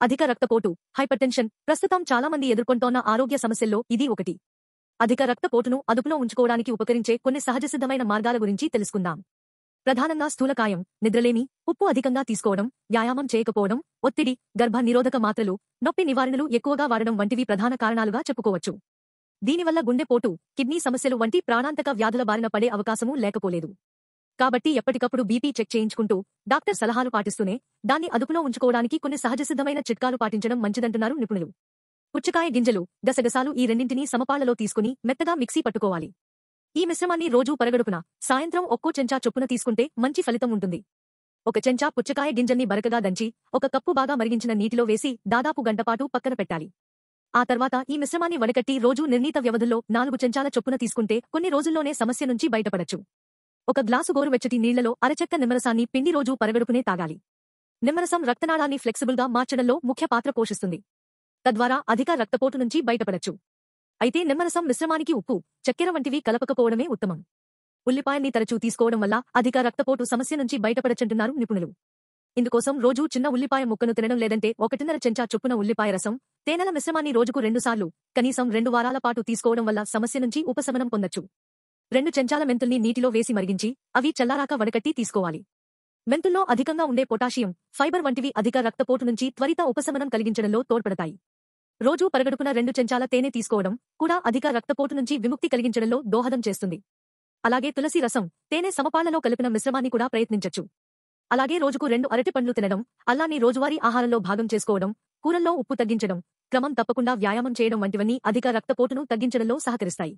అధిక రక్తపోటు, హైపర్టెన్షన్ ప్రస్తుతం చాలామంది ఎదుర్కొంటోన్న ఆరోగ్య సమస్యల్లో ఇది ఒకటి. అధిక రక్తపోటును అదుపులో ఉంచుకోవడానికి ఉపకరించే కొన్ని సహజసిద్ధమైన మార్గాల గురించి తెలుసుకుందాం. ప్రధానంగా స్థూలకాయం, నిద్రలేమి, ఉప్పు అధికంగా తీసుకోవడం, వ్యాయామం చేయకపోవడం, ఒత్తిడి, గర్భ నిరోధక మాత్రలు, నొప్పి నివారణలు ఎక్కువగా వాడడం వంటివి ప్రధాన కారణాలుగా చెప్పుకోవచ్చు. దీనివల్ల గుండెపోటు, కిడ్నీ సమస్యలు వంటి ప్రాణాంతక వ్యాధుల బారిన పడే అవకాశమూ లేకపోలేదు. కాబట్టి ఎప్పటికప్పుడు బీపీ చెక్ చేయించుకుంటూ, డాక్టర్ సలహాలు పాటిస్తూనే, దాన్ని అదుపులో ఉంచుకోవడానికి కొన్ని సహజసిద్ధమైన చిట్కాలు పాటించడం మంచిదంటున్నారు నిపుణులు. పుచ్చకాయ గింజలు, గసగసాలు ఈ రెండింటినీ సమపాళ్లలో తీసుకుని మెత్తగా మిక్సీ పట్టుకోవాలి. ఈ మిశ్రమాన్ని రోజూ పరగడుపున, సాయంత్రం ఒక్కో చెంచా చొప్పున తీసుకుంటే మంచి ఫలితం ఉంటుంది. ఒక చెంచా పుచ్చకాయ గింజల్ని బరకగా దంచి, ఒక కప్పు బాగా మరిగించిన నీటిలో వేసి దాదాపు గంటపాటు పక్కన పెట్టాలి. ఆ తర్వాత ఈ మిశ్రమాన్ని వడకట్టి రోజూ నిర్ణీత వ్యవధుల్లో 4 చెంచాల చొప్పున తీసుకుంటే కొన్ని రోజుల్లోనే సమస్య నుంచి బయటపడచ్చు. ఒక గ్లాసు గోరువెచ్చటి నీళ్లలో అరచెక్క నిమ్మరసాన్ని పిండి రోజూ పరగడుపునే తాగాలి. నిమ్మరసం రక్తనాళాన్ని ఫ్లెక్సిబుల్గా మార్చడంలో ముఖ్య పాత్ర పోషిస్తుంది. తద్వారా అధిక రక్తపోటు నుంచి బయటపడచ్చు. అయితే నిమ్మరసం మిశ్రమానికి ఉప్పు, చక్కెర వంటివి కలపకపోవడమే ఉత్తమం. ఉల్లిపాయల్ని తరచూ తీసుకోవడం వల్ల అధిక రక్తపోటు సమస్య నుంచి బయటపడచ్చంటున్నారు నిపుణులు. ఇందుకోసం రోజూ చిన్న ఉల్లిపాయ ముక్కను తినడం లేదంటే 1.5 చెంచా చొప్పున ఉల్లిపాయ రసం, తేనెల మిశ్రమాన్ని రోజుకు 2 సార్లు, కనీసం 2 వారాల పాటు తీసుకోవడం వల్ల సమస్య నుంచి ఉపశమనం పొందొచ్చు. 2 చెంచాల మెంతుల్ని నీటిలో వేసి మరిగించి, అవి చల్లారాక వడకట్టి తీసుకోవాలి. మెంతుల్లో అధికంగా ఉండే పొటాషియం, ఫైబర్ వంటివి అధిక రక్తపోటు నుంచి త్వరిత ఉపశమనం కలిగించడంలో తోడ్పడతాయి. రోజూ పరగడుపున 2 చెంచాల తేనె తీసుకోవడం కూడా అధిక రక్తపోటు నుంచి విముక్తి కలిగించడంలో దోహదం చేస్తుంది. అలాగే తులసి రసం, తేనె సమపాళ్లలో కలిపిన మిశ్రమాన్ని కూడా ప్రయత్నించొచ్చు. అలాగే రోజుకు 2 అరటి పండ్లు తినడం, అల్లాన్ని రోజువారీ ఆహారంలో భాగం చేసుకోవడం, కూరల్లో ఉప్పు తగ్గించడం, క్రమం తప్పకుండా వ్యాయామం చేయడం వంటివన్నీ అధిక రక్తపోటును తగ్గించడంలో సహకరిస్తాయి.